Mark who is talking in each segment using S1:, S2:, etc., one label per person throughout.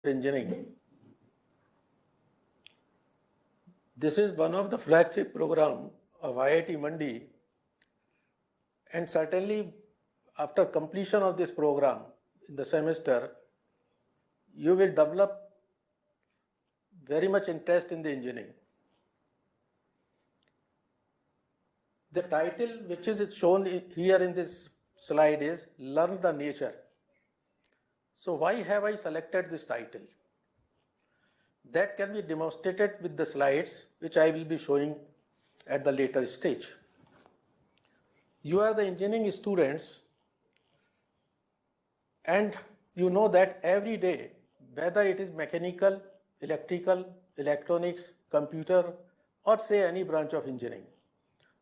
S1: engineering. This is one of the flagship program of IIT Mandi, and certainly after completion of this program in the semester, you will develop very much interest in the engineering. The title which is shown here in this slide is Learn the Nature. So why have I selected this title? That can be demonstrated with the slides which I will be showing at the later stage. You are the engineering students and you know that every day, whether it is mechanical, electrical, electronics, computer, or say any branch of engineering,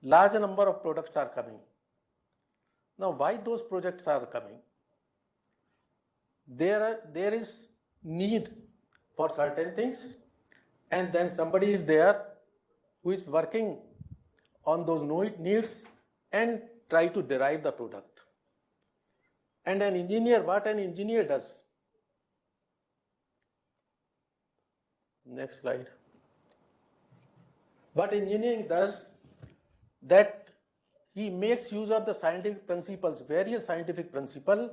S1: large number of products are coming. Now, why those projects are coming? There is need for certain things, and then somebody is there who is working on those needs and try to derive the product. And an engineer, what an engineer does. Next slide. What engineering does, that he makes use of the scientific principles, various scientific principles,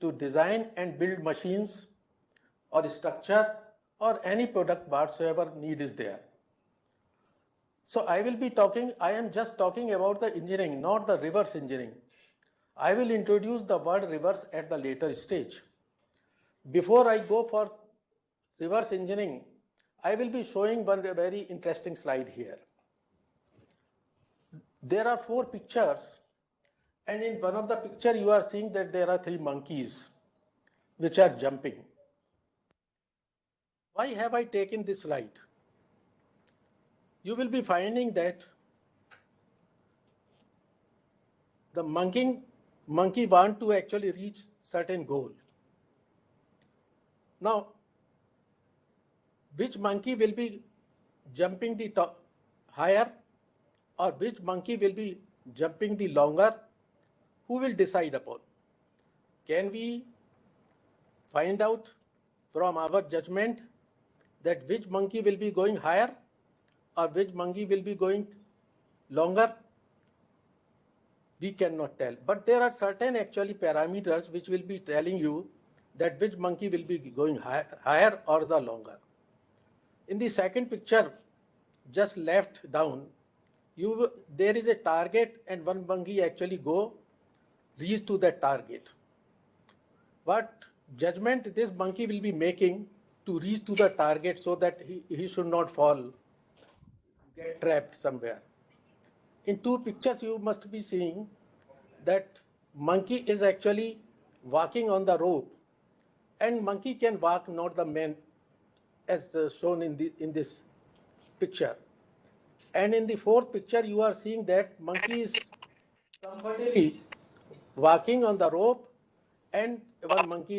S1: to design and build machines or structure or any product whatsoever need is there. So I am just talking about the engineering, not the reverse engineering. I will introduce the word reverse at the later stage. Before I go for reverse engineering, I will be showing one very interesting slide here. There are 4 pictures, and in one of the picture you are seeing that there are 3 monkeys which are jumping. Why have I taken this slide? You will be finding that the monkey want to actually reach certain goal. Now, which monkey will be jumping the top higher, or which monkey will be jumping the longer? Who will decide upon? Can we find out from our judgment that which monkey will be going higher or which monkey will be going longer? We cannot tell. But there are certain actually parameters which will be telling you that which monkey will be going higher or the longer. In the second picture, just left down, there is a target and one monkey actually reach to that target. What judgment this monkey will be making to reach to the target so that he should not fall, get trapped somewhere. In 2 pictures you must be seeing that monkey is actually walking on the rope, and monkey can walk, not the man, as shown in this picture. And in the 4th picture you are seeing that monkey is comfortably walking on the rope, and one monkey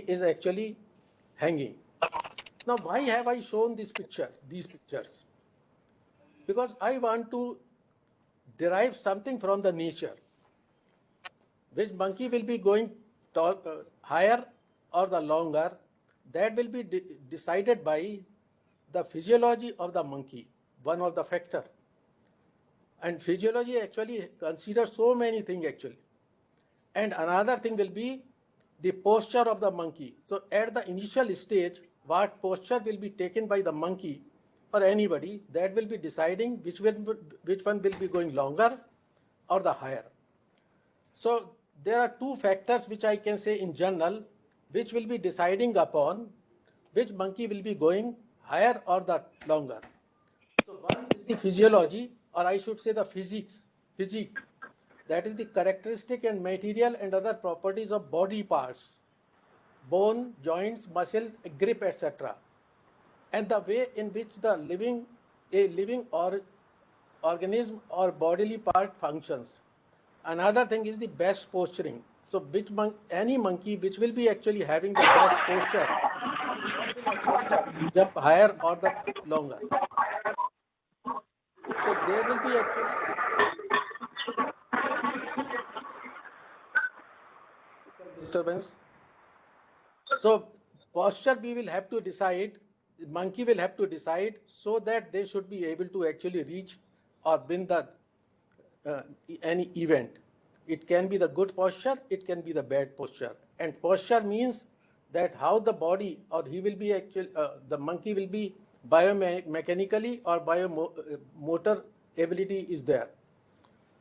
S1: is actually hanging. Now, why have I shown these pictures? Because I want to derive something from the nature. Which monkey will be going higher or the longer, that will be decided by the physiology of the monkey, one of the factor. And physiology actually considers so many things actually. And another thing will be the posture of the monkey. So at the initial stage, what posture will be taken by the monkey or anybody, that will be deciding which one will be going longer or the higher. So there are 2 factors which I can say in general, which will be deciding upon which monkey will be going higher or the longer. So one is the physiology, or I should say the physique. That is the characteristic and material and other properties of body parts, bone, joints, muscles, grip, etc. And the way in which a living organism or bodily part functions. Another thing is the best posturing. So any monkey which will be actually having the best posture, that will actually jump higher or the longer. So there will be actually disturbance. So posture we will have to decide, monkey will have to decide so that they should be able to actually reach or win the uh, any event. It can be the good posture, it can be the bad posture. And posture means that how the body or he will be actually, the monkey will be biomechanically or biomotor ability is there.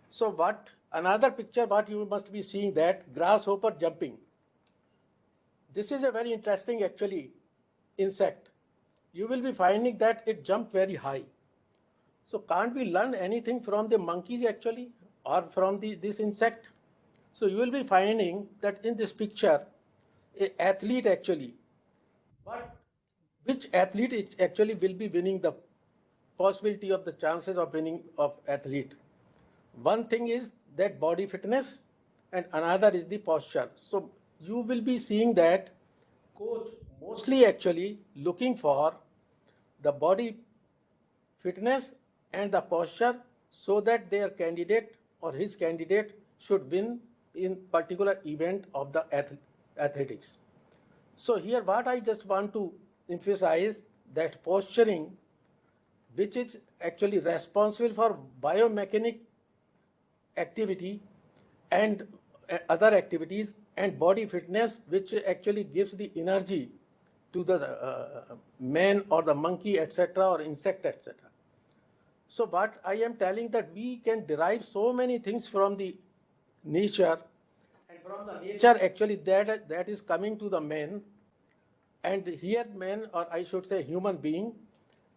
S1: So what another picture what you must be seeing that grasshopper jumping. This is a very interesting actually insect. You will be finding that it jumped very high. So can't we learn anything from the monkeys actually or from this insect? So you will be finding that in this picture, a athlete actually, but which athlete actually will be winning the possibility of the chances of winning of athlete. One thing is that body fitness and another is the posture. So you will be seeing that coach mostly actually looking for the body fitness and the posture so that their candidate or his candidate should win in particular event of the athletics. So here what I just want to emphasize that posturing, which is actually responsible for biomechanic activity and other activities, and body fitness, which actually gives the energy to the man or the monkey, etc., or insect, etc. So what I am telling that we can derive so many things from the nature, and from the nature actually that is coming to the man, and here man, or I should say human being,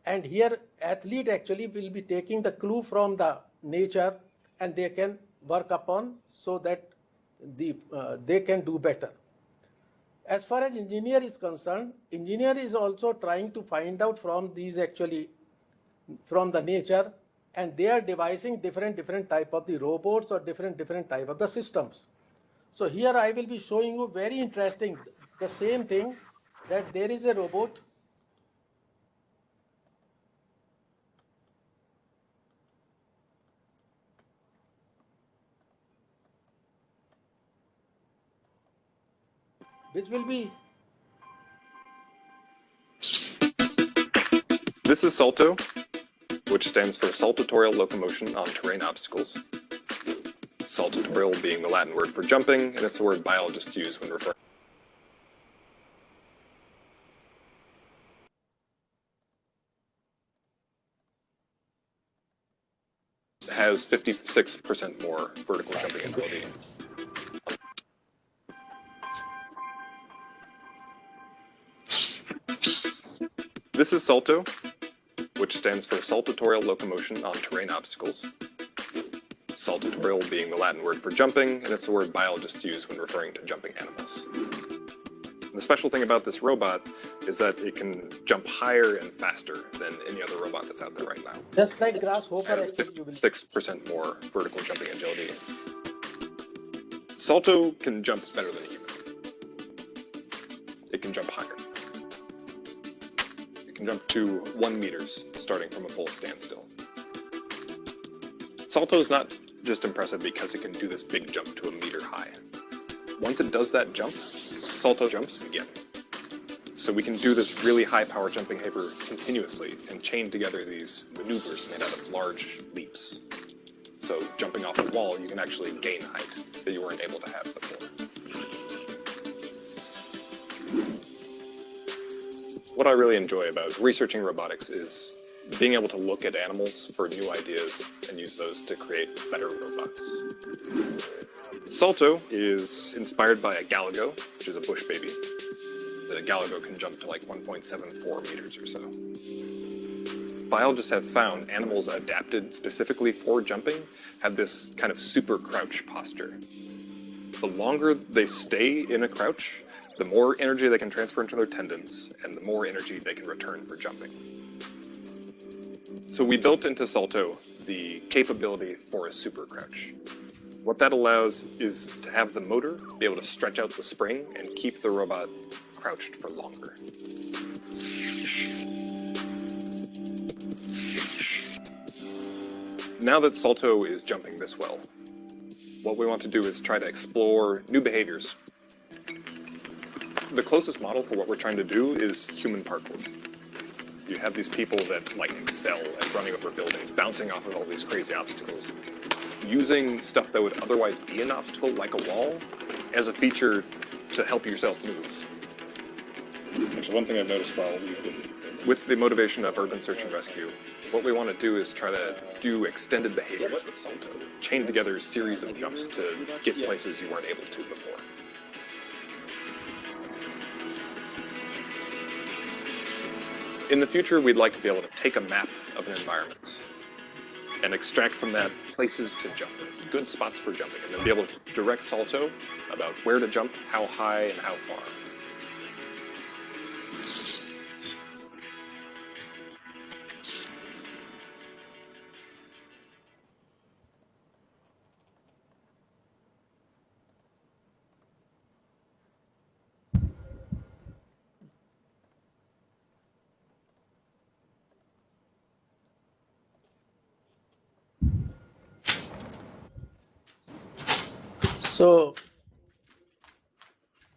S1: and here athlete actually will be taking the clue from the nature and they can work upon so that they can do better. As far as engineer is concerned, engineer is also trying to find out from these actually from the nature, and they are devising different type of the robots or different type of the systems. So here I will be showing you very interesting the same thing, that there is a robot which will be.
S2: This is Salto, which stands for Saltatorial Locomotion on Terrain Obstacles. Saltatorial being the Latin word for jumping, and it's the word biologists use when referring. It has 56% more vertical jumping ability. This is Salto, which stands for Saltatorial Locomotion on Terrain Obstacles. Saltatorial being the Latin word for jumping, and it's the word biologists use when referring to jumping animals. And the special thing about this robot is that it can jump higher and faster than any other robot that's out there right now.
S1: Just like grasshopper,
S2: It has 56% more vertical jumping agility. Salto can jump better than a human. It can jump higher. It can jump to 1 meters, starting from a full standstill. Salto is not just impressive because it can do this big jump to 1 meter high. Once it does that jump, Salto jumps again. So we can do this really high power jumping behavior continuously and chain together these maneuvers made out of large leaps. So jumping off a wall, you can actually gain height that you weren't able to have before. What I really enjoy about researching robotics is being able to look at animals for new ideas and use those to create better robots. Salto is inspired by a galago, which is a bush baby. The galago can jump to like 1.74 meters or so. Biologists have found animals adapted specifically for jumping have this kind of super crouch posture. The longer they stay in a crouch, the more energy they can transfer into their tendons, and the more energy they can return for jumping. So we built into Salto the capability for a super crouch. What that allows is to have the motor be able to stretch out the spring and keep the robot crouched for longer. Now that Salto is jumping this well, what we want to do is try to explore new behaviors. the closest model for what we're trying to do is human parkour. You have these people that like excel at running over buildings, bouncing off of all these crazy obstacles, using stuff that would otherwise be an obstacle, like a wall, as a feature to help yourself move.
S3: Actually, one thing I've noticed while
S2: With the motivation of urban search and rescue, what we want to do is try to do extended behaviors with Salto, chain together a series of jumps to get places you weren't able to before. In the future, we'd like to be able to take a map of an environment and extract from that places to jump, good spots for jumping, and then be able to direct Salto about where to jump, how high, and how far.
S1: So,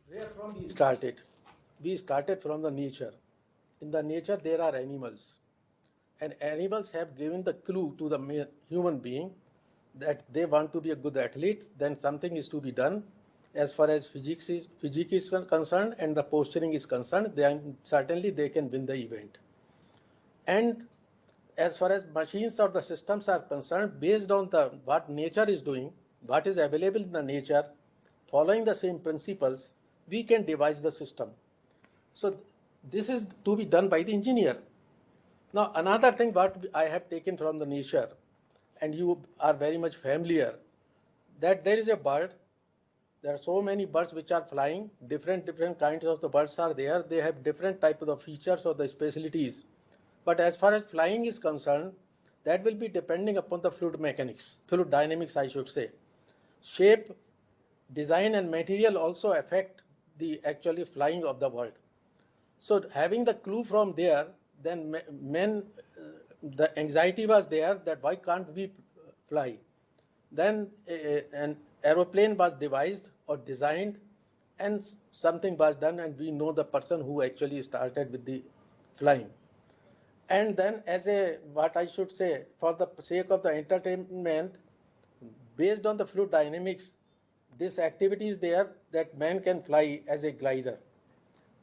S1: where from we started? We started from the nature. In the nature, there are animals. And animals have given the clue to the human being that they want to be a good athlete, then something is to be done. As far as physique is concerned and the posturing is concerned, then certainly they can win the event. And as far as machines or the systems are concerned, based on what nature is doing, what is available in the nature, following the same principles, we can devise the system. So this is to be done by the engineer. Now, another thing what I have taken from the nature, and you are very much familiar, that there is a bird. There are so many birds which are flying. Different kinds of the birds are there. They have different types of features or the specialties. But as far as flying is concerned, that will be depending upon the fluid mechanics, fluid dynamics, I should say. Shape, design, and material also affect the actually flying of the bird. So having the clue from there, then the anxiety was there that why can't we fly? Then an aeroplane was devised or designed, and something was done, and we know the person who actually started with the flying. And then what I should say, for the sake of the entertainment, based on the fluid dynamics, this activity is there that man can fly as a glider.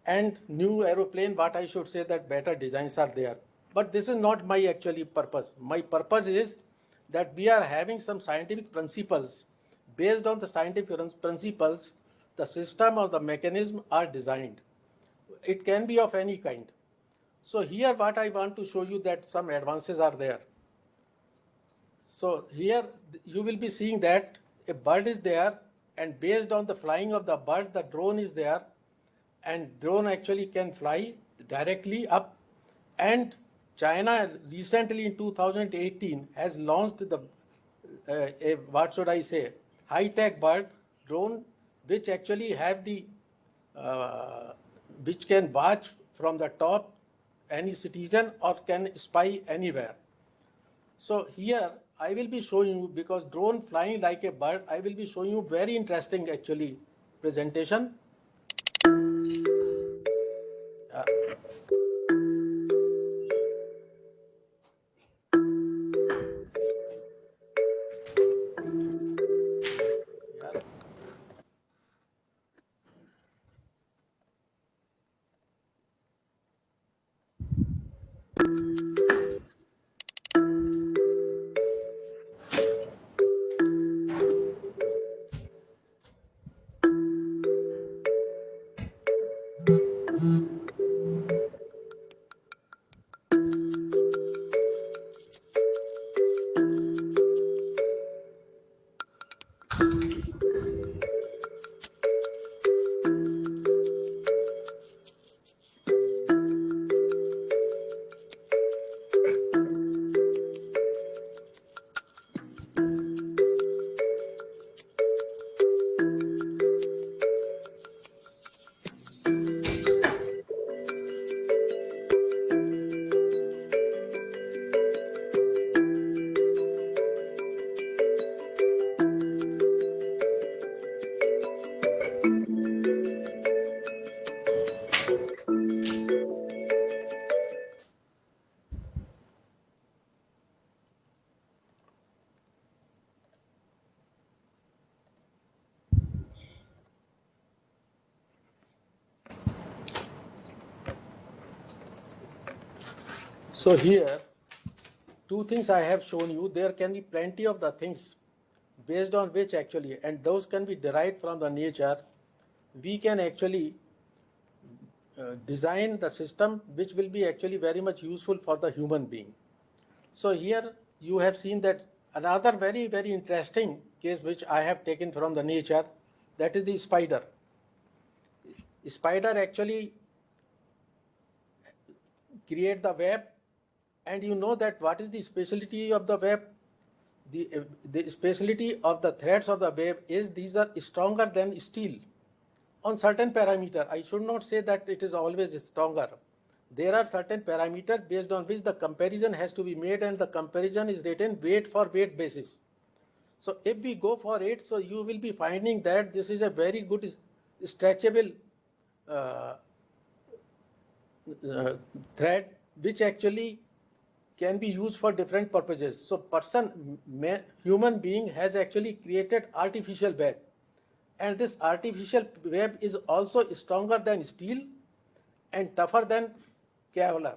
S1: And new aeroplane, what I should say, that better designs are there. But this is not my actually purpose. My purpose is that we are having some scientific principles. Based on the scientific principles, the system or the mechanism are designed. It can be of any kind. So here what I want to show you that some advances are there. So here you will be seeing that a bird is there, and based on the flying of the bird, the drone is there, and drone actually can fly directly up. And China recently in 2018 has launched what should I say, high-tech bird drone, which actually have which can watch from the top any citizen or can spy anywhere. So here I will be showing you, because drone flying like a bird, I will be showing you very interesting actually presentation. So here, two things I have shown you. There can be plenty of the things based on which actually, and those can be derived from the nature, we can actually design the system which will be actually very much useful for the human being. So here you have seen that another very, very interesting case which I have taken from the nature, that is the spider. Spider actually create the web, and you know that what is the specialty of the web? The specialty of the threads of the web is these are stronger than steel on certain parameter. I should not say that it is always stronger. There are certain parameters based on which the comparison has to be made, and the comparison is written weight for weight basis. So if we go for it, so you will be finding that this is a very good stretchable thread which actually can be used for different purposes. So human being has actually created artificial web, and this artificial web is also stronger than steel and tougher than Kevlar.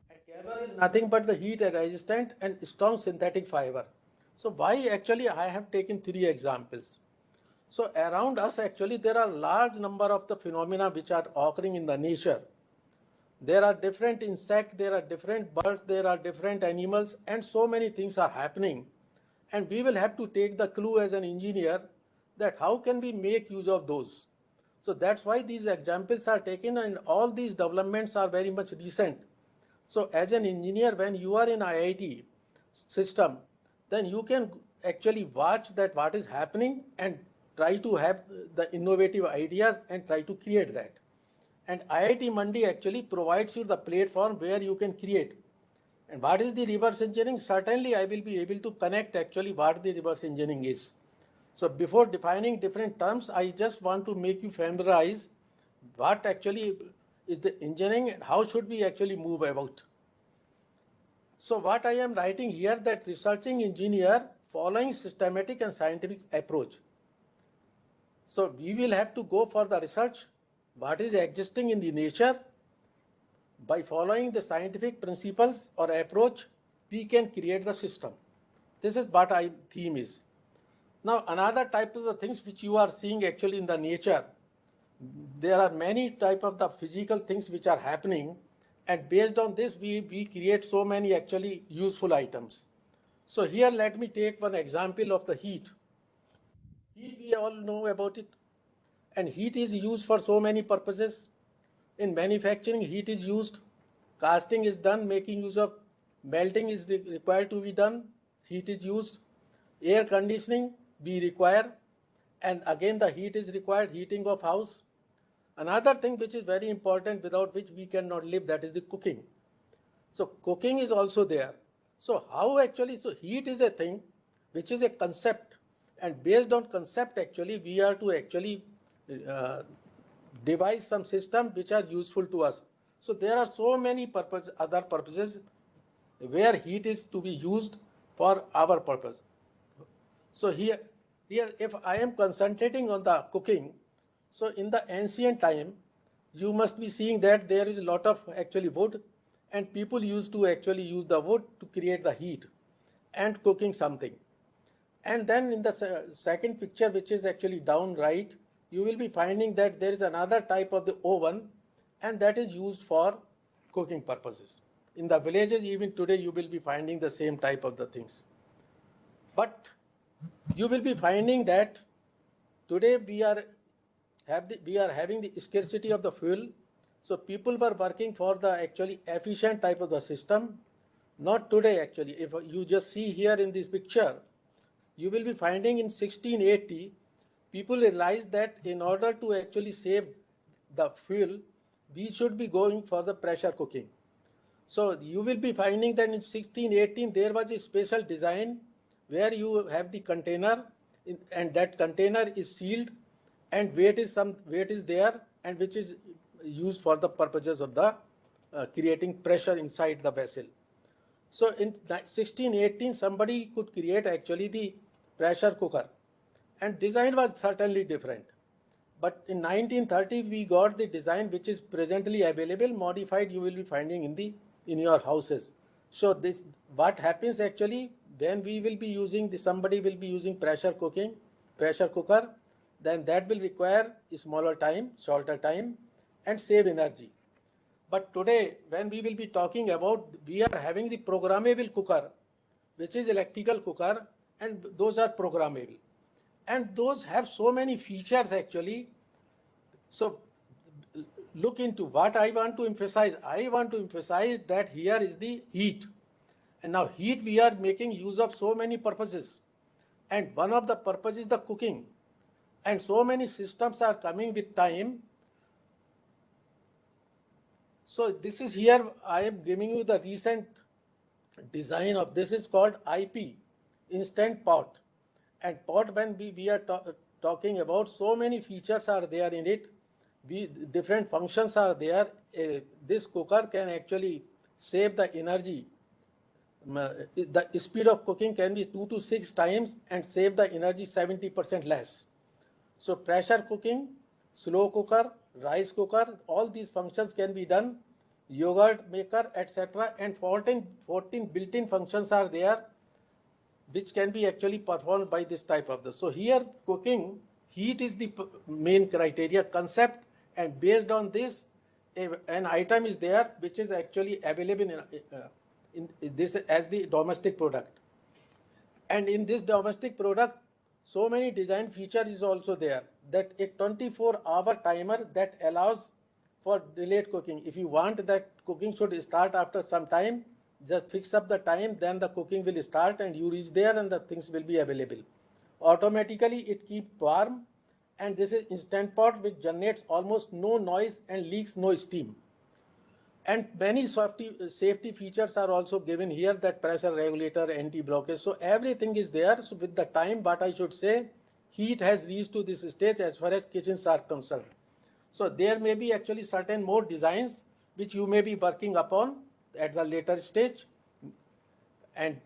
S1: And Kevlar is nothing but the heat resistant and strong synthetic fiber. So why actually I have taken three examples. So around us actually there are large number of the phenomena which are occurring in the nature. There are different insects, there are different birds, there are different animals, and so many things are happening. And we will have to take the clue as an engineer that how can we make use of those. So that's why these examples are taken, and all these developments are very much recent. So as an engineer, when you are in IIT system, then you can actually watch that what is happening and try to have the innovative ideas and try to create that. And IIT Mandi actually provides you the platform where you can create. And what is the reverse engineering? Certainly I will be able to connect actually what the reverse engineering is. So before defining different terms, I just want to make you familiarize what actually is the engineering and how should we actually move about. So what I am writing here, that researching engineer following systematic and scientific approach. So we will have to go for the research what is existing in the nature. By following the scientific principles or approach, we can create the system. This is what our theme is. Now another type of the things which you are seeing actually in the nature, there are many type of the physical things which are happening, and based on this we create so many actually useful items. So here let me take one example of the heat. Heat, we all know about it, and heat is used for so many purposes. In manufacturing, heat is used, casting is done, making use of, melting is required to be done, heat is used, air conditioning we require, and again the heat is required, heating of house. Another thing which is very important without which we cannot live, that is the cooking. So cooking is also there. So how actually, so heat is a thing which is a concept, and based on concept actually we are to actually devise some system which are useful to us. So there are so many other purposes where heat is to be used for our purpose. So here if I am concentrating on the cooking, so in the ancient time, you must be seeing that there is a lot of actually wood, and people used to actually use the wood to create the heat and cooking something. And then in the second picture, which is actually down right, you will be finding that there is another type of the oven, and that is used for cooking purposes. In the villages, even today, you will be finding the same type of the things. But you will be finding that today we are having the scarcity of the fuel. So people were working for the actually efficient type of the system. Not today actually. If you just see here in this picture, you will be finding in 1680, people realized that in order to actually save the fuel, we should be going for the pressure cooking. So you will be finding that in 1618, there was a special design where you have the container, and that container is sealed, and weight is there, and which is used for the purposes of the creating pressure inside the vessel. So in 1618, somebody could create actually the pressure cooker, and design was certainly different. But in 1930, we got the design which is presently available, modified you will be finding in the in your houses. So this, what happens actually, then we will be using the, somebody will be using pressure cooker, then that will require smaller time, shorter time, and save energy. But today, when we will be talking about, we are having the programmable cooker, which is electrical cooker, and those are programmable. And those have so many features actually. So look into what I want to emphasize. I want to emphasize that here is the heat. And now heat we are making use of so many purposes. And one of the purposes is the cooking. And so many systems are coming with time. So this is here, I am giving you the recent design of, this is called IP, instant pot. And pot, when we are talking about, so many features are there in it. Different functions are there. This cooker can actually save the energy. The speed of cooking can be 2 to 6 times and save the energy 70% less. So pressure cooking, slow cooker, rice cooker, all these functions can be done. Yogurt maker, etc. And 14 built-in functions are there, which can be actually performed by this type of this. So here cooking, heat is the main criteria concept, and based on this, an item is there which is actually available in this as the domestic product. And in this domestic product, so many design features is also there, that a 24-hour timer that allows for delayed cooking. If you want that cooking should start after some time, just fix up the time, then the cooking will start and you reach there and the things will be available. Automatically it keeps warm, and this is instant pot which generates almost no noise and leaks no steam. And many safety features are also given here, that pressure regulator, anti-blockage. So everything is there. So with the time, what I should say, heat has reached to this stage as far as kitchens are concerned. So there may be actually certain more designs which you may be working upon at the later stage. And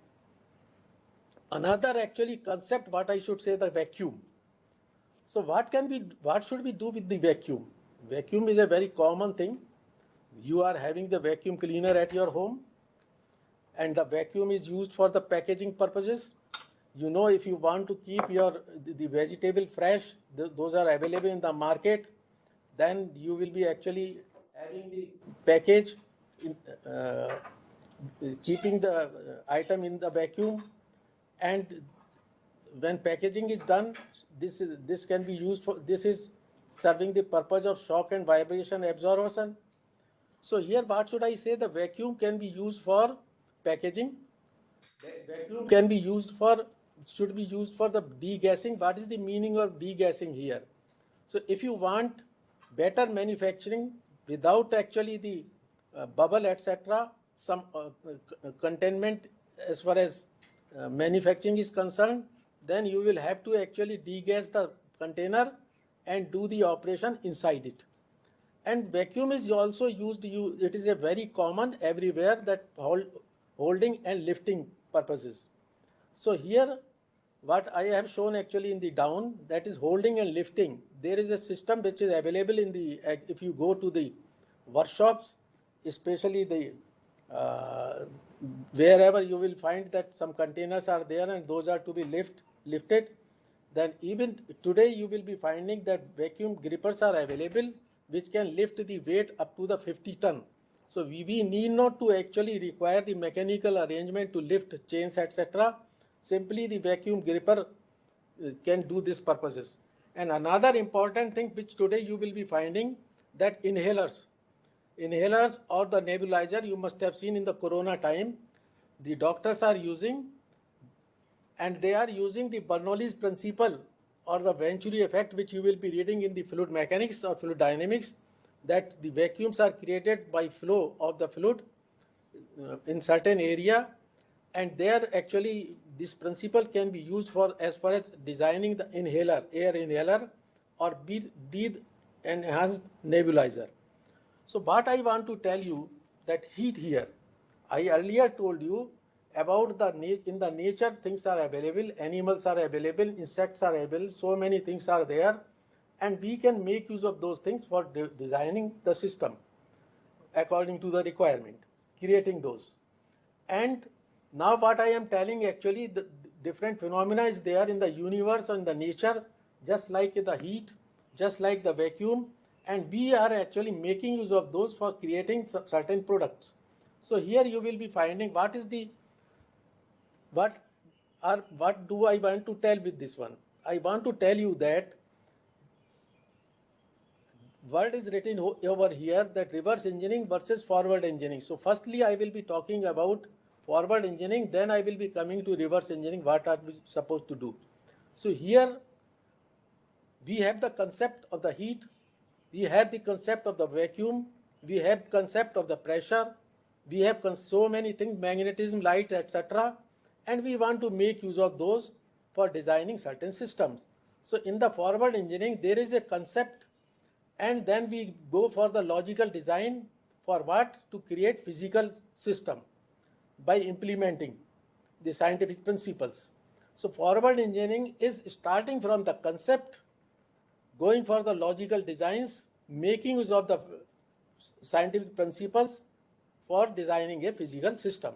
S1: another actually concept, what I should say, the vacuum. So what should we do with the vacuum? Vacuum is a very common thing. You are having the vacuum cleaner at your home, and the vacuum is used for the packaging purposes. You know, if you want to keep the vegetable fresh, those are available in the market, then you will be actually having the package, keeping the item in the vacuum, and when packaging is done, this can be used for, this is serving the purpose of shock and vibration absorption. So here, what should I say? The vacuum can be used for packaging. The vacuum can be used for, should be used for the degassing. What is the meaning of degassing here? So if you want better manufacturing without actually the bubble, etc., some containment as far as manufacturing is concerned, then you will have to actually degas the container and do the operation inside it. And vacuum is also used, it is a very common everywhere, that holding and lifting purposes. So here, what I have shown actually in the down, that is holding and lifting. There is a system which is available in the, if you go to the workshops, especially the, wherever you will find that some containers are there and those are to be lifted. Then even today you will be finding that vacuum grippers are available which can lift the weight up to the 50 ton. So we need not to actually require the mechanical arrangement to lift chains, etc. Simply the vacuum gripper can do these purposes. And another important thing which today you will be finding, that inhalers or the nebulizer, you must have seen in the corona time, the doctors are using, and they are using the Bernoulli's principle or the Venturi effect, which you will be reading in the fluid mechanics or fluid dynamics, that the vacuums are created by flow of the fluid in certain area, and there actually this principle can be used for as far as designing the inhaler, air inhaler, or breathe enhanced nebulizer. So what I want to tell you, that heat here, I earlier told you about in the nature things are available, animals are available, insects are available, so many things are there, and we can make use of those things for designing the system according to the requirement. creating those. And now what I am telling, actually the different phenomena is there in the universe or in the nature, just like in the heat, just like the vacuum, and we are actually making use of those for creating certain products. So here you will be finding what do I want to tell with this one. I want to tell you that word is written over here, that reverse engineering versus forward engineering. So firstly I will be talking about forward engineering, then I will be coming to reverse engineering, what are we supposed to do. So here we have the concept of the heat, we have the concept of the vacuum, we have concept of the pressure, we have so many things, magnetism, light, etc. And we want to make use of those for designing certain systems. So in the forward engineering, there is a concept, and then we go for the logical design for what? To create physical system by implementing the scientific principles. So forward engineering is starting from the concept, going for the logical designs, making use of the scientific principles for designing a physical system.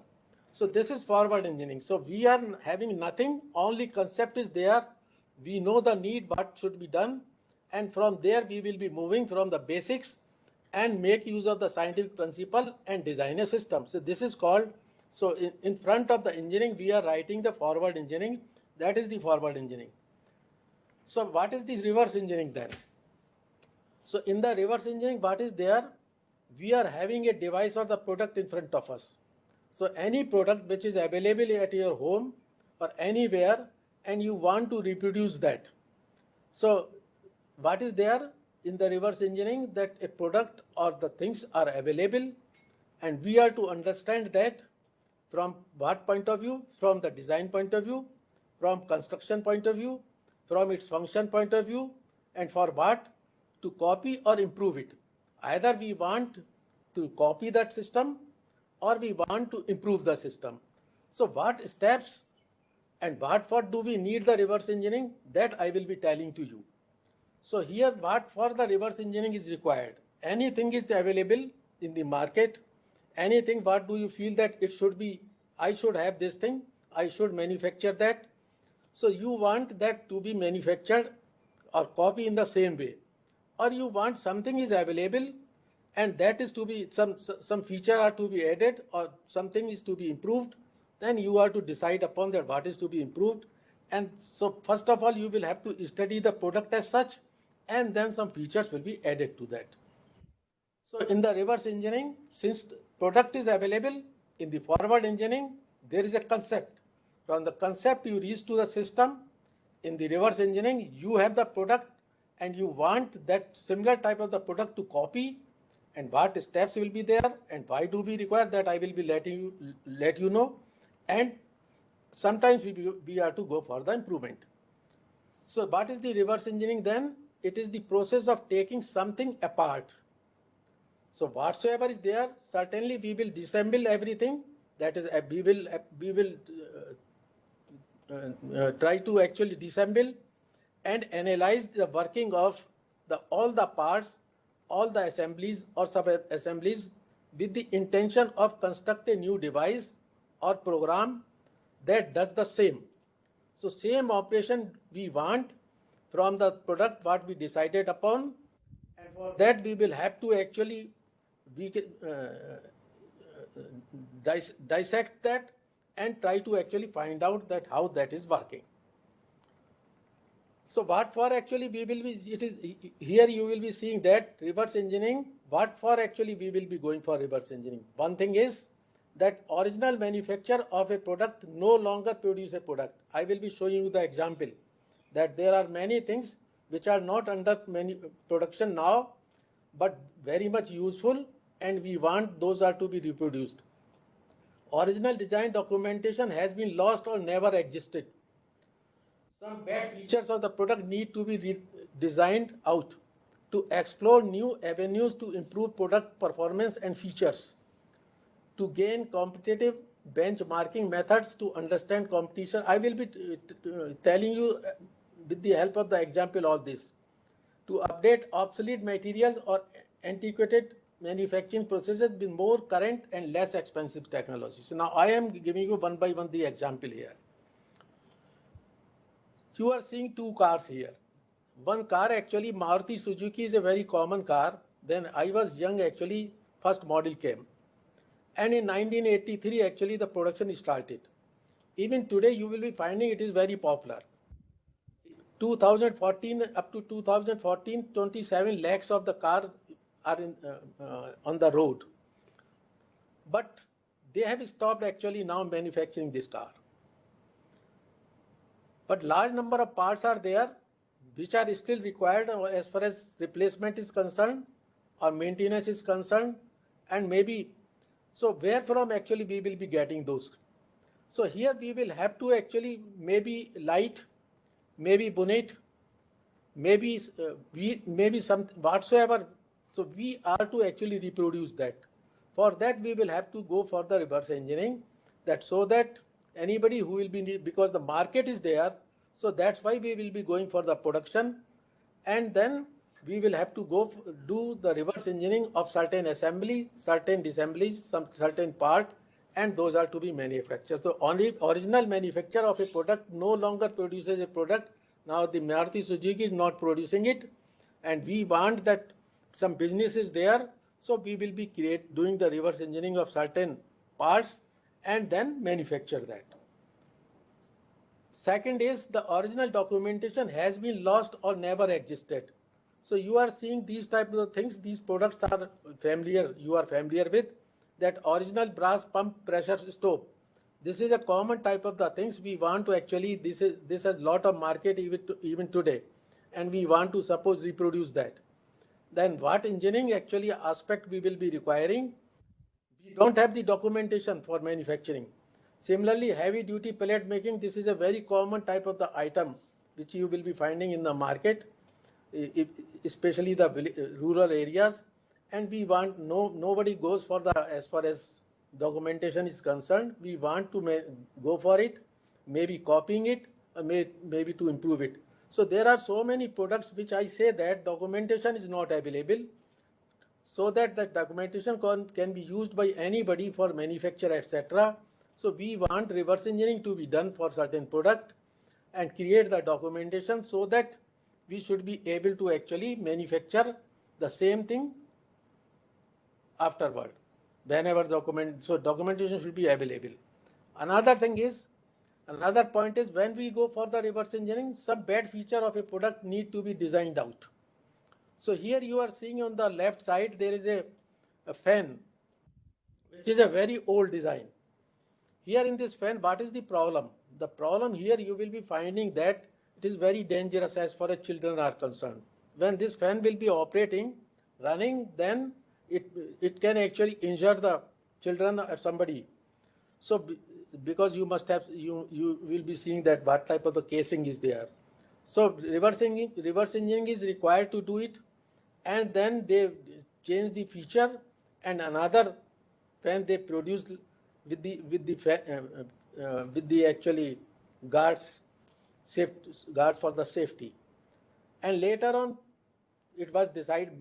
S1: So this is forward engineering. So we are having nothing, only concept is there. We know the need, what should be done, and from there we will be moving from the basics and make use of the scientific principle and design a system. So this is called, so in front of the engineering we are writing the forward engineering, that is the forward engineering. So what is this reverse engineering then? So in the reverse engineering, what is there? We are having a device or the product in front of us. So any product which is available at your home or anywhere, and you want to reproduce that. So what is there in the reverse engineering? That a product or the things are available, and we are to understand that from what point of view? From the design point of view, from construction point of view, from its function point of view, and for what? To copy or improve it. Either we want to copy that system or we want to improve the system. So what steps and what for do we need the reverse engineering? That I will be telling to you. So here what for the reverse engineering is required? Anything is available in the market, anything what do you feel that it should be, I should have this thing, I should manufacture that. So you want that to be manufactured or copy in the same way, or you want something is available and that is to be, some feature are to be added or something is to be improved, then you are to decide upon that what is to be improved. And so first of all you will have to study the product as such, and then some features will be added to that. So in the reverse engineering, since the product is available, in the forward engineering there is a concept. From the concept you reach to the system. In the reverse engineering you have the product and you want that similar type of the product to copy, and what steps will be there and why do we require that, I will be let you know. And sometimes we are to go for the improvement. So what is the reverse engineering then? It is the process of taking something apart. So whatsoever is there, certainly we will disassemble everything. That is, we will try to actually disassemble and analyze the working of all the parts, all the assemblies or sub-assemblies, with the intention of construct a new device or program that does the same. So same operation we want from the product what we decided upon, and for that we will have to actually dissect that and try to actually find out that how that is working. So what for actually we will be, it is here you will be seeing that reverse engineering, what for actually we will be going for reverse engineering. One thing is that original manufacturer of a product no longer produce a product. I will be showing you the example that there are many things which are not under production now, but very much useful, and we want those are to be reproduced. Original design documentation has been lost or never existed. Some bad features of the product need to be designed out to explore new avenues to improve product performance and features, to gain competitive benchmarking methods to understand competition. I will be telling you with the help of the example all this. To update obsolete materials or antiquated manufacturing processes with more current and less expensive technology. So now I am giving you one by one the example here. You are seeing two cars here. One car, actually Maruti Suzuki is a very common car. When I was young, actually first model came. And in 1983, actually the production started. Even today, you will be finding it is very popular. 2014 up to 2014, 27 lakhs of the car are on the road. But they have stopped actually now manufacturing this car. But large number of parts are there which are still required as far as replacement is concerned or maintenance is concerned, and maybe, so where from actually we will be getting those. So here we will have to actually maybe light, maybe bonnet, maybe maybe some whatsoever. So we are to actually reproduce that. For that we will have to go for the reverse engineering, that so that anybody who will be, because the market is there, so that's why we will be going for the production, and then we will have to go do the reverse engineering of certain assembly, certain disassemblies, some certain part, and those are to be manufactured. So only original manufacturer of a product no longer produces a product. Now the Maruti Suzuki is not producing it, and we want that some business is there, so we will be doing the reverse engineering of certain parts and then manufacture that. Second is the original documentation has been lost or never existed. So you are seeing these types of things, these products are familiar, you are familiar with, that original brass pump pressure stove. This is a common type of the things we want to actually, this has lot of market even today, and we want to suppose reproduce that. Then what engineering actually aspect we will be requiring? We don't have the documentation for manufacturing. Similarly, heavy duty pellet making, this is a very common type of the item which you will be finding in the market, especially the rural areas, and we want nobody goes for the, as far as documentation is concerned, we want to go for it, maybe copying it, or maybe to improve it. So there are so many products which I say that documentation is not available, so that the documentation can be used by anybody for manufacture, etc. So we want reverse engineering to be done for certain product and create the documentation so that we should be able to actually manufacture the same thing afterward, whenever documentation should be available. Another point is when we go for the reverse engineering, some bad feature of a product need to be designed out. So here you are seeing on the left side, there is a fan, which is a very old design. Here in this fan, what is the problem? The problem here you will be finding that it is very dangerous as far as children are concerned. When this fan will be operating, running, then it can actually injure the children or somebody. So because you must have, you will be seeing that what type of the casing is there. So reverse engineering is required to do it, and then they change the feature, and another fan they produce with the actually guards for the safety. And later on, it was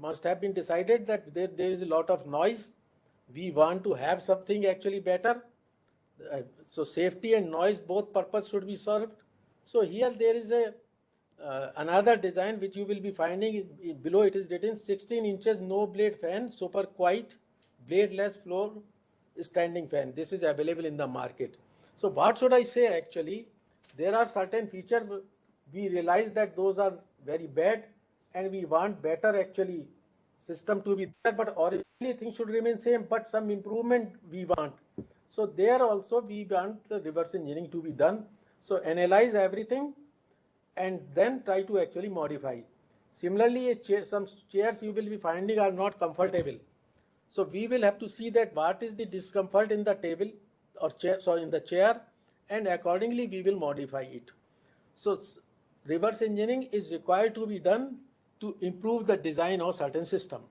S1: must have been decided that there is a lot of noise. We want to have something actually better. So safety and noise, both purpose should be served. So here there is another design which you will be finding below. It is written 16 inches no blade fan, super quiet, bladeless floor standing fan. This is available in the market. So what should I say actually? There are certain features we realize that those are very bad, and we want better actually system to be there, but originally things should remain same, but some improvement we want. So there also we want the reverse engineering to be done. So analyze everything and then try to actually modify. Similarly, some chairs you will be finding are not comfortable. So we will have to see that what is the discomfort in the table or chair, so in the chair, and accordingly we will modify it. So reverse engineering is required to be done to improve the design of certain system.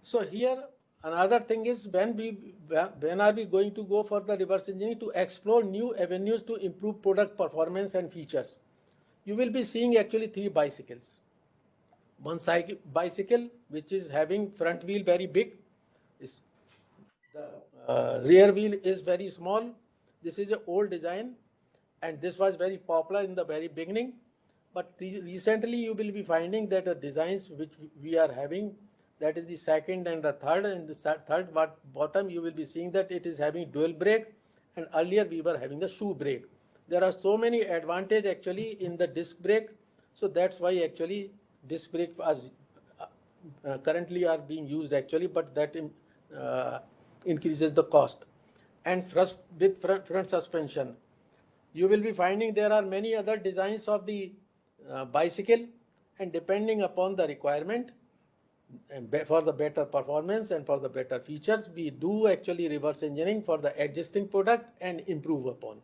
S1: So here another thing is when are we going to go for the reverse engineering? To explore new avenues to improve product performance and features. You will be seeing actually 3 bicycles. one bicycle which is having front wheel very big, is the rear wheel is very small. This is an old design, and this was very popular in the very beginning. But recently you will be finding that the designs which we are having, that is the second and the third, and the third bottom, you will be seeing that it is having dual brake, and earlier we were having the shoe brake. There are so many advantages actually in the disc brake, so that's why actually disc brake was currently are being used actually, but that increases the cost. And with front suspension, you will be finding there are many other designs of the bicycle, and depending upon the requirement and for the better performance and for the better features, we do actually reverse engineering for the existing product and improve upon.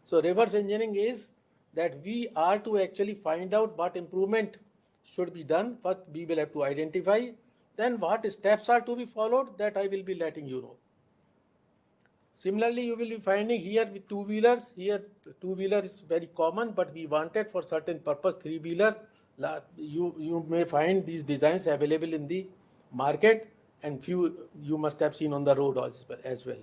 S1: So reverse engineering is that we are to actually find out what improvement should be done. First we will have to identify, then what steps are to be followed, that I will be letting you know. Similarly, you will be finding here with two-wheelers. Here, two-wheeler is very common, but we wanted for certain purpose three-wheeler. You may find these designs available in the market, and few you must have seen on the road as well.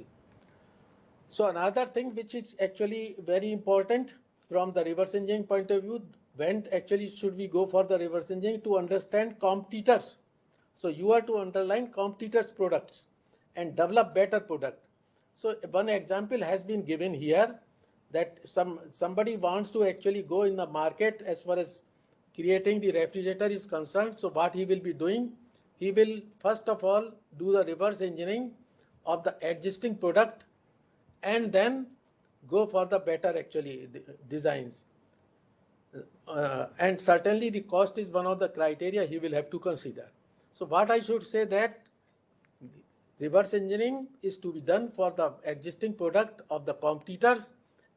S1: So another thing which is actually very important from the reverse engineering point of view, when actually should we go for the reverse engineering, to understand competitors. So you are to underline competitors' products and develop better product. So one example has been given here, that somebody wants to actually go in the market as far as creating the refrigerator is concerned. So what he will be doing, he will first of all do the reverse engineering of the existing product and then go for the better actually designs. And certainly the cost is one of the criteria he will have to consider. So what I should say, that reverse engineering is to be done for the existing product of the competitors,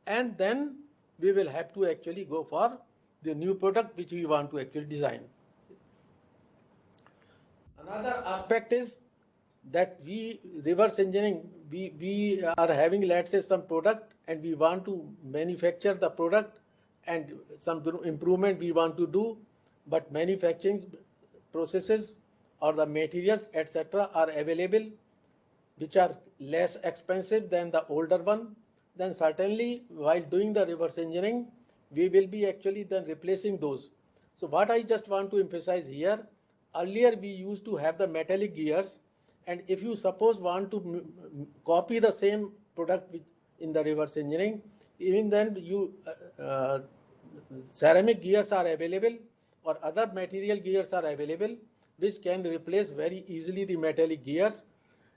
S1: and then we will have to actually go for the new product which we want to actually design. Another aspect is that we reverse engineering, we are having, let's say, some product and we want to manufacture the product, and some improvement we want to do, but manufacturing processes or the materials etc. are available which are less expensive than the older one, then certainly while doing the reverse engineering, we will be actually then replacing those. So what I just want to emphasize here, earlier we used to have the metallic gears, and if you suppose want to copy the same product in the reverse engineering, even then ceramic gears are available or other material gears are available which can replace very easily the metallic gears.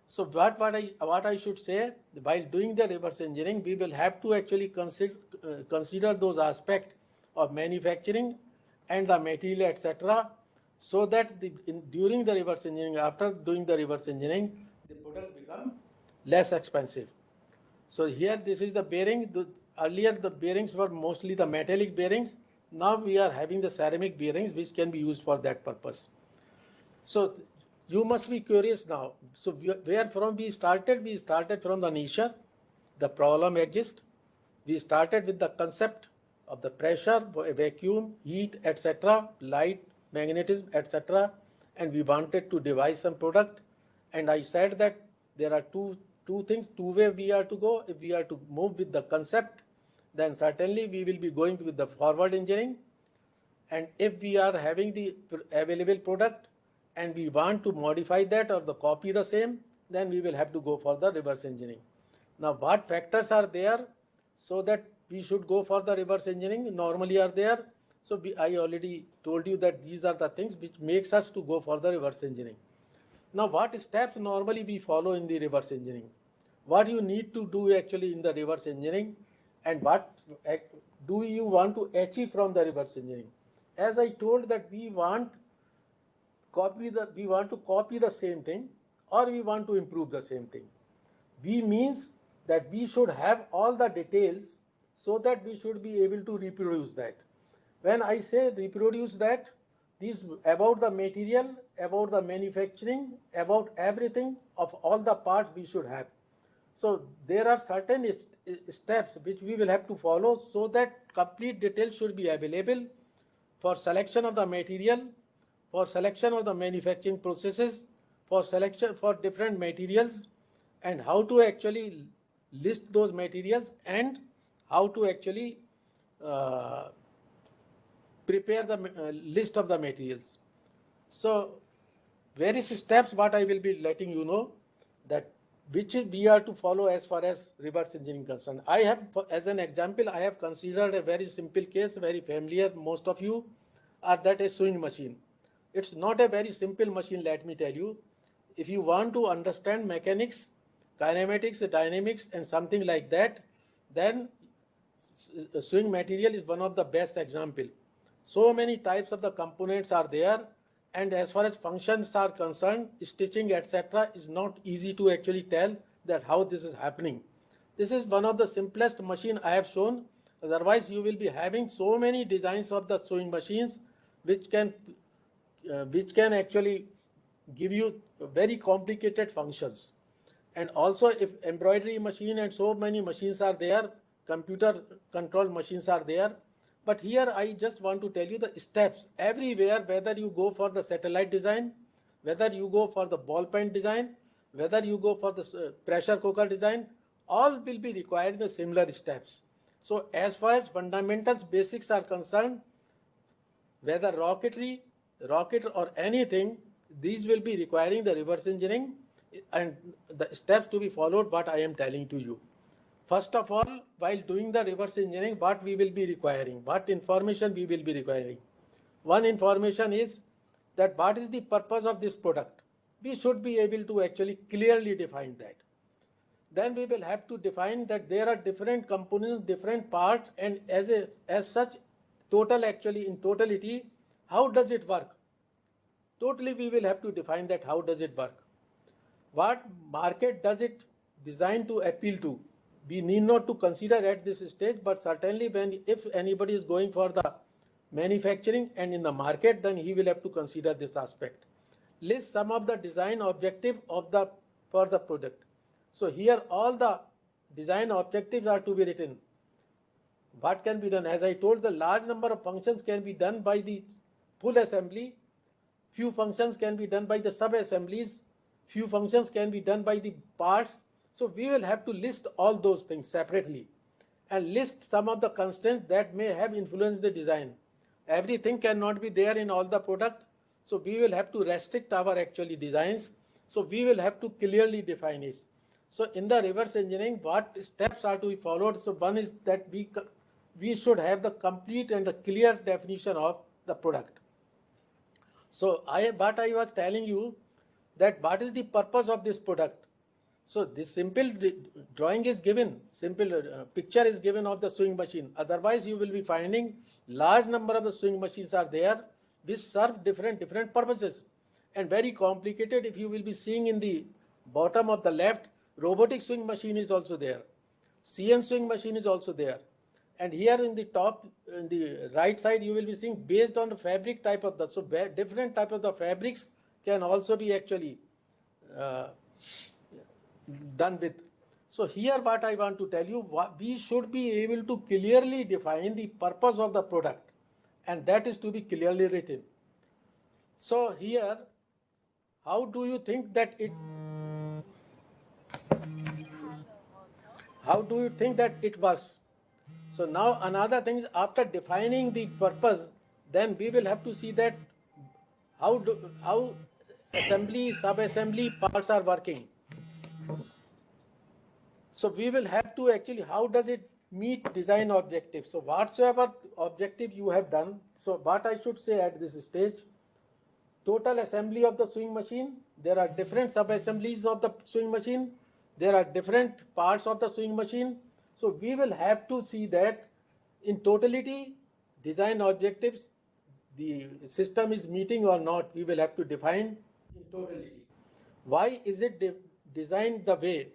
S1: So what I should say, while doing the reverse engineering, we will have to actually consider those aspects of manufacturing and the material etc. so that during the reverse engineering, after doing the reverse engineering, the product become less expensive. So here this is the bearing. Earlier the bearings were mostly the metallic bearings. Now we are having the ceramic bearings which can be used for that purpose. So you must be curious now. So where from we started? We started from the nature, the problem exists. We started with the concept of the pressure, vacuum, heat, etc., light, magnetism, etc., and we wanted to devise some product. And I said that there are two things, two ways we are to go. If we are to move with the concept, then certainly we will be going with the forward engineering. And if we are having the available product and we want to modify that or copy the same, then we will have to go for the reverse engineering. Now what factors are there so that we should go for the reverse engineering normally are there? So I already told you that these are the things which makes us to go for the reverse engineering. Now what steps normally we follow in the reverse engineering? What you need to do actually in the reverse engineering, and what do you want to achieve from the reverse engineering? As I told that we want to copy the same thing or we want to improve the same thing. We means that we should have all the details so that we should be able to reproduce that. When I say reproduce that, this about the material, about the manufacturing, about everything of all the parts we should have. So there are certain steps which we will have to follow so that complete details should be available for selection of the material, for selection of the manufacturing processes, for selection for different materials, and how to actually list those materials and how to actually prepare the list of the materials. So various steps what I will be letting you know that which we are to follow as far as reverse engineering concerned. I have, as an example, I have considered a very simple case, very familiar, most of you are that a sewing machine. It's not a very simple machine, let me tell you. If you want to understand mechanics, kinematics, dynamics and something like that, then sewing material is one of the best example. So many types of the components are there, and as far as functions are concerned, stitching etc. is not easy to actually tell that how this is happening. This is one of the simplest machine I have shown. Otherwise you will be having so many designs of the sewing machines which can actually give you very complicated functions. And also if embroidery machine and so many machines are there, computer control machines are there. But here I just want to tell you the steps everywhere, whether you go for the satellite design, whether you go for the ball pen design, whether you go for the pressure cooker design, all will be requiring the similar steps. So as far as fundamentals, basics are concerned, whether rocket or anything, these will be requiring the reverse engineering and the steps to be followed what I am telling to you. First of all, while doing the reverse engineering, what we will be requiring, what information we will be requiring. One information is that what is the purpose of this product. We should be able to actually clearly define that. Then we will have to define that there are different components, different parts, and as such, total actually in totality, how does it work? Totally we will have to define that how does it work. What market does it design to appeal to? We need not to consider at this stage, but certainly if anybody is going for the manufacturing and in the market, then he will have to consider this aspect. List some of the design objective for the product. So here all the design objectives are to be written. What can be done? As I told, the large number of functions can be done by the full assembly. Few functions can be done by the sub-assemblies. Few functions can be done by the parts. So we will have to list all those things separately and list some of the constraints that may have influenced the design. Everything cannot be there in all the product. So we will have to restrict our actually designs. So we will have to clearly define it. So in the reverse engineering, what steps are to be followed? So one is that we should have the complete and the clear definition of the product. So what I was telling you, that what is the purpose of this product. So this simple drawing is given, simple picture is given of the sewing machine. Otherwise you will be finding large number of the sewing machines are there which serve different purposes and very complicated. If you will be seeing in the bottom of the left, robotic sewing machine is also there. CN sewing machine is also there. And here in the top, in the right side, you will be seeing based on the fabric type of the, so different type of the fabrics can also be actually done with. So here what I want to tell you, we should be able to clearly define the purpose of the product, and that is to be clearly written. So here, how do you think that it works? So now another thing is, after defining the purpose, then we will have to see that how assembly, sub-assembly parts are working. So we will have to actually, how does it meet design objectives? So whatsoever objective you have done, so what I should say at this stage, total assembly of the sewing machine, there are different sub-assemblies of the sewing machine, there are different parts of the sewing machine. So we will have to see that in totality, design objectives, the system is meeting or not, we will have to define in totality. Why is it designed the way?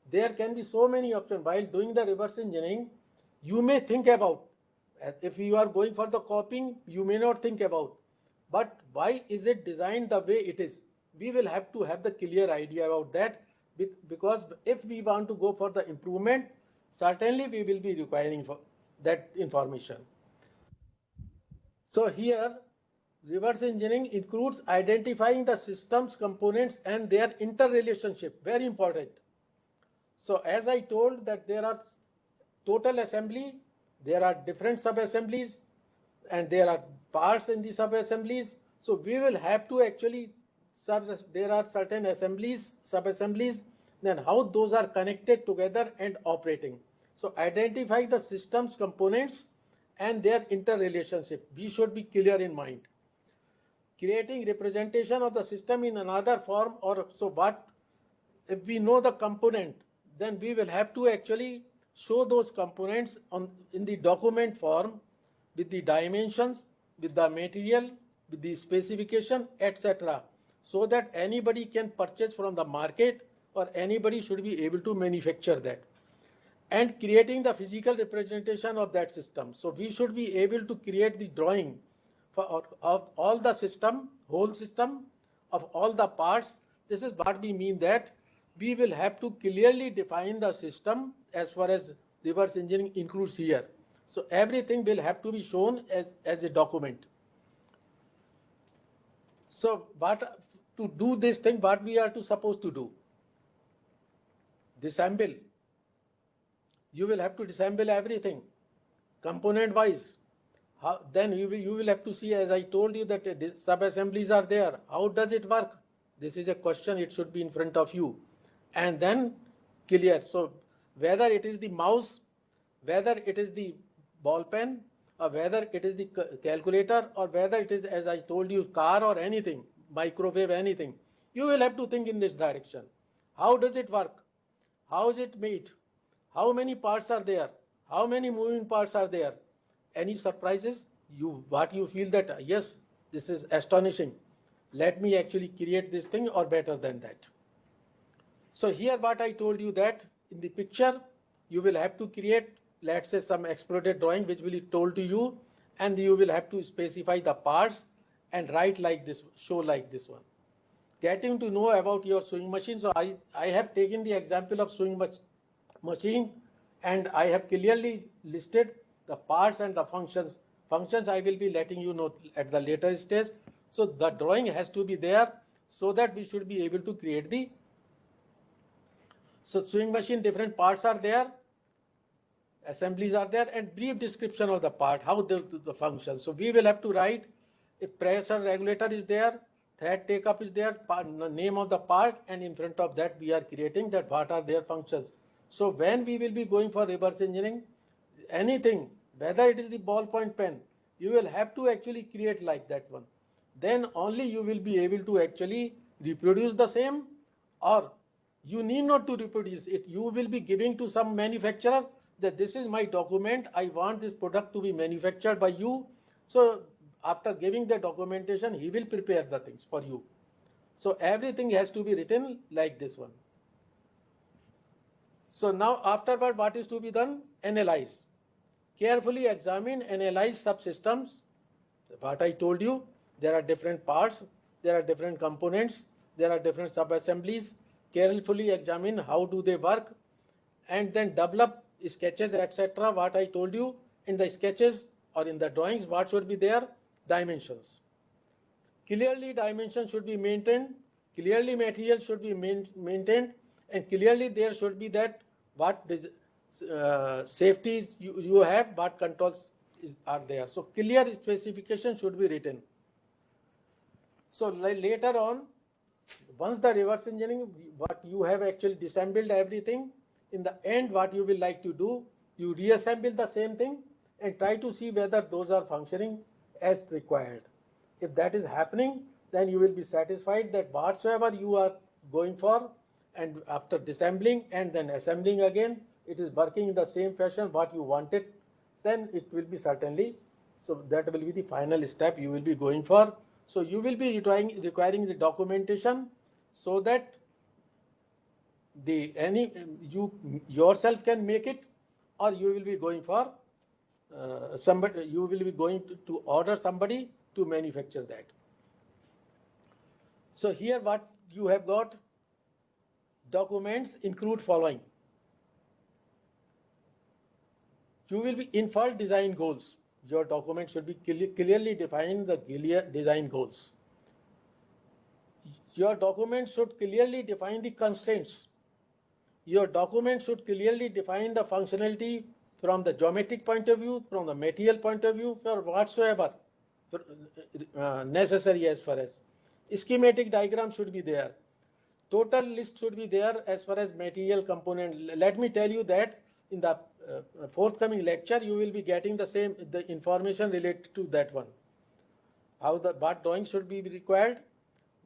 S1: There can be so many options. While doing the reverse engineering, you may think about, if you are going for the copying, you may not think about, but why is it designed the way it is? We will have to have the clear idea about that, because if we want to go for the improvement, certainly we will be requiring for that information. So here, reverse engineering includes identifying the system's components and their interrelationship. Very important. So as I told that there are total assembly, there are different sub-assemblies, and there are parts in the sub-assemblies. So we will have to actually, there are certain assemblies, sub-assemblies, then how those are connected together and operating. So identify the system's components and their interrelationship. We should be clear in mind. Creating representation of the system in another form, or so what if we know the component, then we will have to actually show those components in the document form with the dimensions, with the material, with the specification, etc. so that anybody can purchase from the market or anybody should be able to manufacture that. And creating the physical representation of that system. So we should be able to create the drawing of all the system, whole system, of all the parts. This is what we mean, that we will have to clearly define the system as far as reverse engineering includes here. So everything will have to be shown as a document. So to do this thing, what we are supposed to do? Disassemble. You will have to disassemble everything, component wise. Then you will have to see, as I told you, that sub-assemblies are there. How does it work? This is a question, it should be in front of you. And then clear. So whether it is the mouse, whether it is the ball pen, or whether it is the calculator, or whether it is, as I told you, car or anything, microwave, anything, you will have to think in this direction. How does it work? How is it made? How many parts are there? How many moving parts are there? Any surprises? What you feel that, yes, this is astonishing. Let me actually create this thing, or better than that. So here what I told you, that in the picture, you will have to create, let's say, some exploded drawing which will be told to you, and you will have to specify the parts and write like this, show like this one. Getting to know about your sewing machine. So I have taken the example of sewing machine, and I have clearly listed the parts and the functions. Functions I will be letting you know at the later stage. So the drawing has to be there so that we should be able to create the. So sewing machine, different parts are there, assemblies are there, and brief description of the part, how the function. So we will have to write, if pressure regulator is there, thread take-up is there, name of the part, and in front of that we are creating that what are their functions. So when we will be going for reverse engineering, anything, whether it is the ballpoint pen, you will have to actually create like that one. Then only you will be able to actually reproduce the same, or you need not to reproduce it. You will be giving to some manufacturer that this is my document, I want this product to be manufactured by you. So after giving the documentation, he will prepare the things for you. So everything has to be written like this one. So now afterward, what is to be done? Analyze. Carefully examine, analyze subsystems. What I told you, there are different parts, there are different components, there are different sub-assemblies. Carefully examine how do they work, and then develop sketches, etc. What I told you, in the sketches or in the drawings, what should be there? Dimensions. Clearly dimensions should be maintained, clearly material should be maintained, and clearly there should be that what safeties you have, what controls are there. So clear specification should be written. So later on, once the reverse engineering, what you have actually disassembled everything, in the end what you will like to do, you reassemble the same thing and try to see whether those are functioning as required. If that is happening, then you will be satisfied that whatsoever you are going for, and after disassembling and then assembling again, it is working in the same fashion what you wanted, then it will be certainly, so that will be the final step you will be going for. So you will be requiring the documentation so that you yourself can make it, or you will be going for somebody, you will be going to order somebody to manufacture that. So here what you have got, documents include following. You will be infer design goals. your document should be clearly define the design goals. Your document should clearly define the constraints. Your document should clearly define the functionality from the geometric point of view, from the material point of view, for whatsoever necessary as far as. Schematic diagram should be there. Total list should be there as far as material component. Let me tell you that in the forthcoming lecture, you will be getting the information related to that one. What drawing should be required,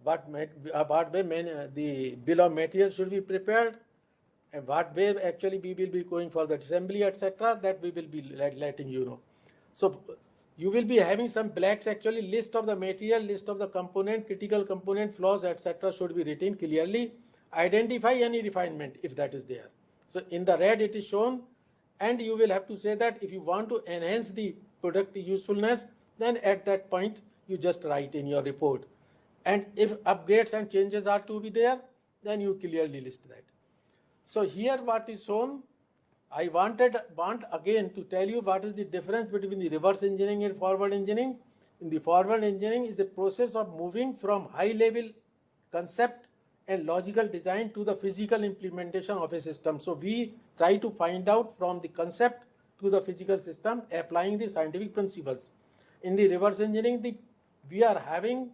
S1: what way the bill of materials should be prepared, and what way actually we will be going for the assembly, etc. That we will be letting you know. So you will be having some blacks, actually list of the material, list of the component, critical component, flaws, etc. should be written clearly. Identify any refinement if that is there. So in the red it is shown, and you will have to say that if you want to enhance the product usefulness, then at that point you just write in your report. And if upgrades and changes are to be there, then you clearly list that. So here what is shown, I want again to tell you what is the difference between the reverse engineering and forward engineering. In the forward engineering is a process of moving from high level concept and logical design to the physical implementation of a system. So we try to find out from the concept to the physical system, applying the scientific principles. In the reverse engineering, we are having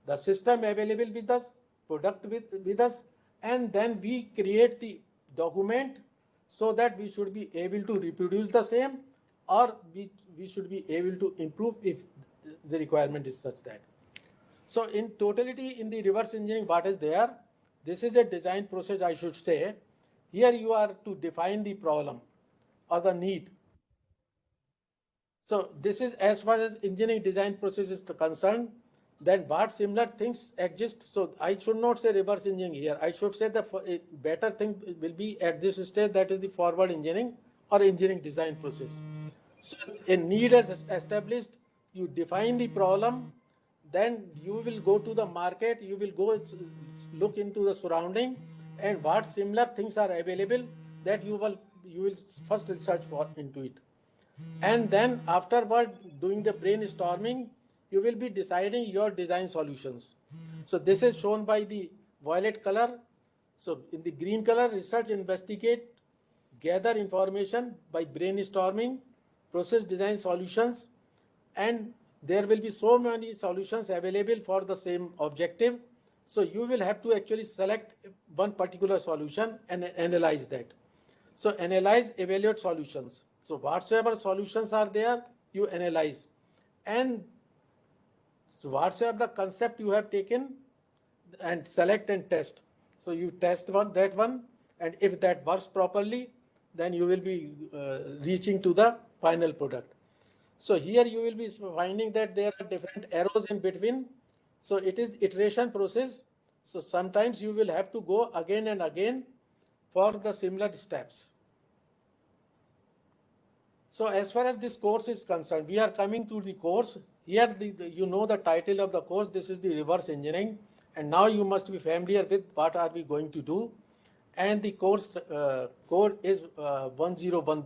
S1: the system available with us, product with us, and then we create the document so that we should be able to reproduce the same, or we should be able to improve if the requirement is such that. So in totality, in the reverse engineering, what is there? This is a design process, I should say. Here you are to define the problem or the need. So this is as far as engineering design process is concerned. Then what similar things exist? So I should not say reverse engineering here. I should say the better thing will be at this stage, that is the forward engineering or engineering design process. So a need is established, you define the problem, then you will go to the market, you will go look into the surrounding and what similar things are available, that you will first research into it. And then afterward, doing the brainstorming, you will be deciding your design solutions. So this is shown by the violet color. So in the green color, research, investigate, gather information by brainstorming, process design solutions, and there will be so many solutions available for the same objective. So you will have to actually select one particular solution and analyze that. So analyze, evaluate solutions. So whatsoever solutions are there, you analyze. And so whatsoever the concept you have taken, and select and test. So you test that one, and if that works properly, then you will be reaching to the final product. So here you will be finding that there are different arrows in between. So it is iteration process. So sometimes you will have to go again and again for the similar steps. So as far as this course is concerned, we are coming to the course. Here you know the title of the course. This is the reverse engineering, and now you must be familiar with what are we going to do. And the course code is 101,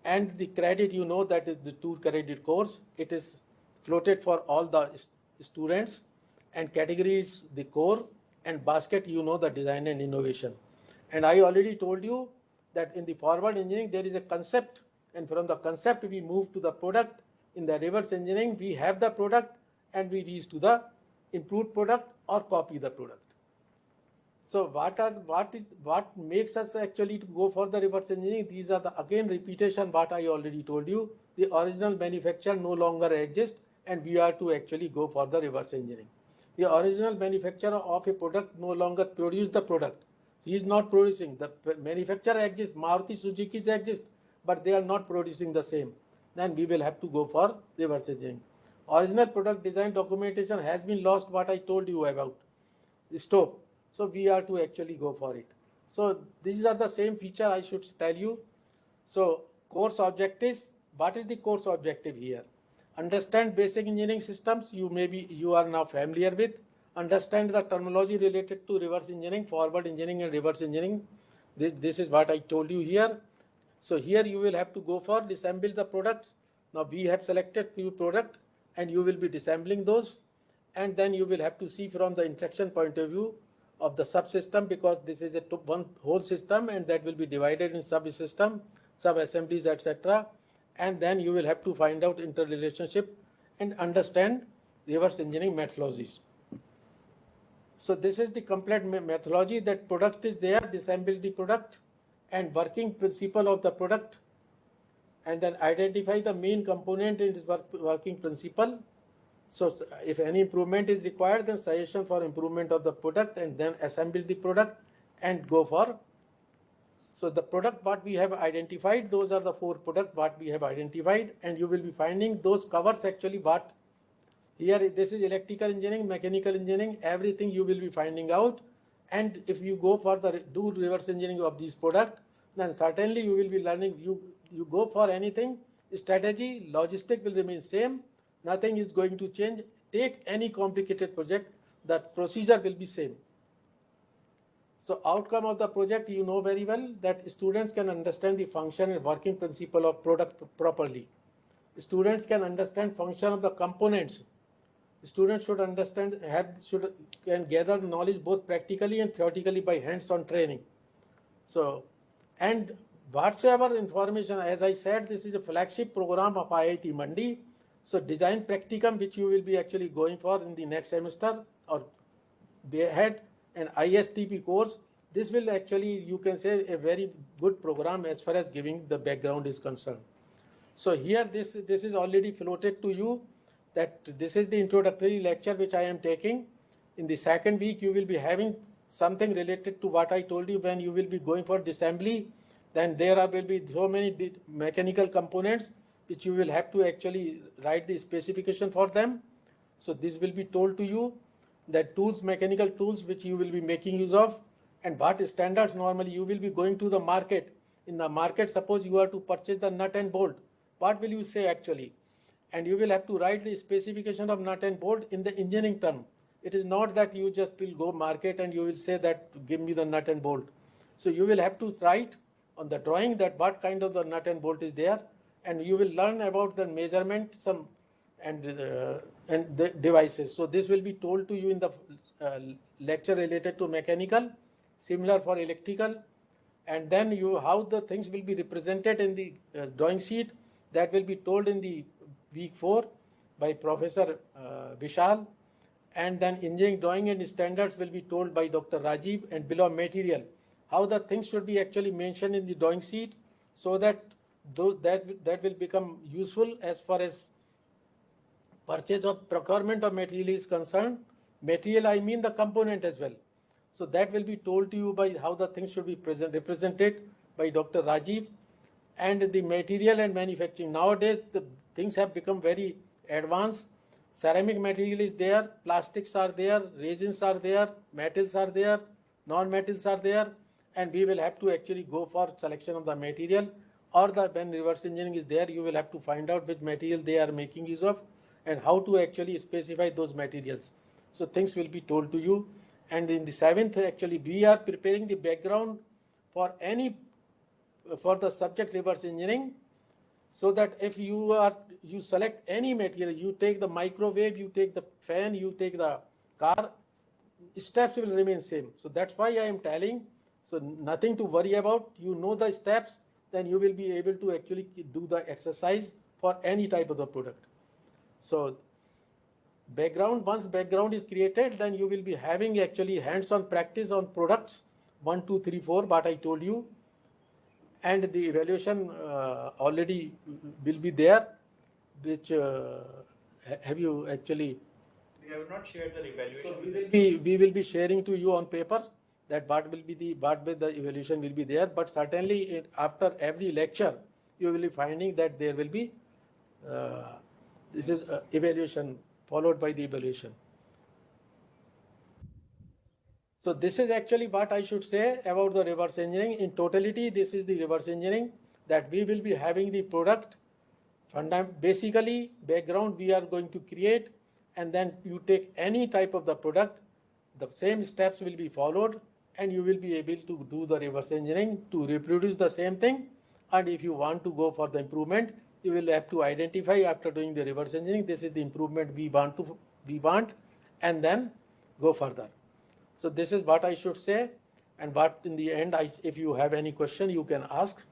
S1: and the credit, you know, that is the 2 credit course. It is floated for all the students, and categories the core, and basket, you know, the design and innovation. And I already told you that in the forward engineering there is a concept, and from the concept we move to the product. In the reverse engineering, we have the product and we reach to the improved product or copy the product. So what makes us actually to go for the reverse engineering? These are the again repetition what I already told you. The original manufacturer no longer exists, and we are to actually go for the reverse engineering. The original manufacturer of a product no longer produce the product. He is not producing. The manufacturer exists, Maruti Suzuki's exist, but they are not producing the same. Then we will have to go for reverse engineering. Original product design documentation has been lost, what I told you about. Stop. So we are to actually go for it. So these are the same feature I should tell you. So course objectives. What is the course objective here? Understand basic engineering systems. You are now familiar with. Understand the terminology related to reverse engineering, forward engineering, and reverse engineering. This is what I told you here. So here you will have to go for disassemble the products, Now we have selected few product and you will be disassembling those, and then you will have to see from the interaction point of view of the subsystem, because this is a one whole system and that will be divided in subsystem, sub-assemblies, etc. And then you will have to find out interrelationship and understand reverse engineering methodologies. So this is the complete methodology, that product is there, disassemble the product and working principle of the product, and then identify the main component in this working principle. So if any improvement is required, then suggestion for improvement of the product, and then assemble the product and go for. So the product what we have identified, those are the 4 products what we have identified, and you will be finding those covers actually what here, this is electrical engineering, mechanical engineering, everything you will be finding out. And if you go for the do reverse engineering of this product, then certainly you will be learning, you go for anything, strategy, logistic will remain same, nothing is going to change. Take any complicated project, the procedure will be same. So outcome of the project, you know very well that students can understand the function and working principle of product properly. Students can understand function of the components. Students should understand, can gather knowledge both practically and theoretically by hands-on training. So, and whatsoever information, as I said, this is a flagship program of IIT Mandi. So design practicum, which you will be actually going for in the next semester, or ahead, an ISTP course. This will actually, you can say, a very good program as far as giving the background is concerned. So here, this is already floated to you, that this is the introductory lecture which I am taking. In the second week, you will be having something related to what I told you when you will be going for disassembly. Then there will be so many mechanical components which you will have to actually write the specification for them. So this will be told to you, that tools, mechanical tools which you will be making use of, and what standards normally you will be going to the market. In the market, suppose you are to purchase the nut and bolt, what will you say actually? And you will have to write the specification of nut and bolt in the engineering term. It is not that you just will go market and you will say that give me the nut and bolt. So you will have to write on the drawing that what kind of the nut and bolt is there, and you will learn about the measurement and the devices. So this will be told to you in the lecture related to mechanical, similar for electrical, and then how the things will be represented in the drawing sheet, that will be told in the week 4 by Professor Vishal, and then engineering drawing and standards will be told by Dr. Rajiv, and below material, how the things should be actually mentioned in the drawing sheet, so that that will become useful as far as purchase of procurement of material is concerned. Material, I mean the component as well. So that will be told to you by how the things should be represented by Dr. Rajiv. And the material and manufacturing. Nowadays, the things have become very advanced. Ceramic material is there, plastics are there, resins are there, metals are there, non-metals are there, and we will have to actually go for selection of the material, or when reverse engineering is there, you will have to find out which material they are making use of and how to actually specify those materials. So things will be told to you. And in the 7th, actually, we are preparing the background for the subject reverse engineering, so that if you select any material, you take the microwave, you take the fan, you take the car, steps will remain same. So that's why I am telling, so nothing to worry about. You know the steps, then you will be able to actually do the exercise for any type of the product. So once background is created, then you will be having actually hands-on practice on products 1, 2, 3, 4, what I told you. And the evaluation already will be there, which have you actually?
S4: We have not shared the evaluation.
S1: So we will be sharing to you on paper that what the evaluation will be there. But certainly after every lecture, you will be finding that there will be this is evaluation followed by the evaluation. So this is actually what I should say about the reverse engineering. In totality, this is the reverse engineering, that we will be having the product. Basically, background we are going to create, and then you take any type of the product, the same steps will be followed, and you will be able to do the reverse engineering to reproduce the same thing. And if you want to go for the improvement, you will have to identify after doing the reverse engineering, this is the improvement we want, and then go further. So this is what I should say, and what in the end, if you have any question, you can ask.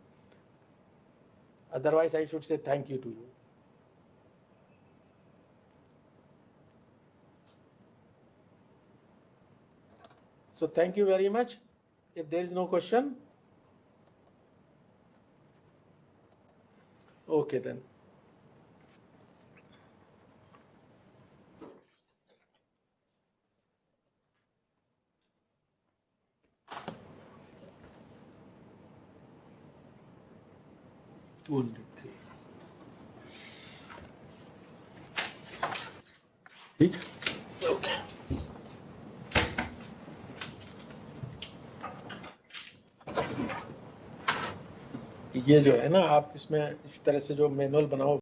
S1: Otherwise, I should say thank you to you. So thank you very much. If there is no question, okay then. ठीक okay ये जो है ना, आप इसमें इस तरह से जो मैनुअल बनाओ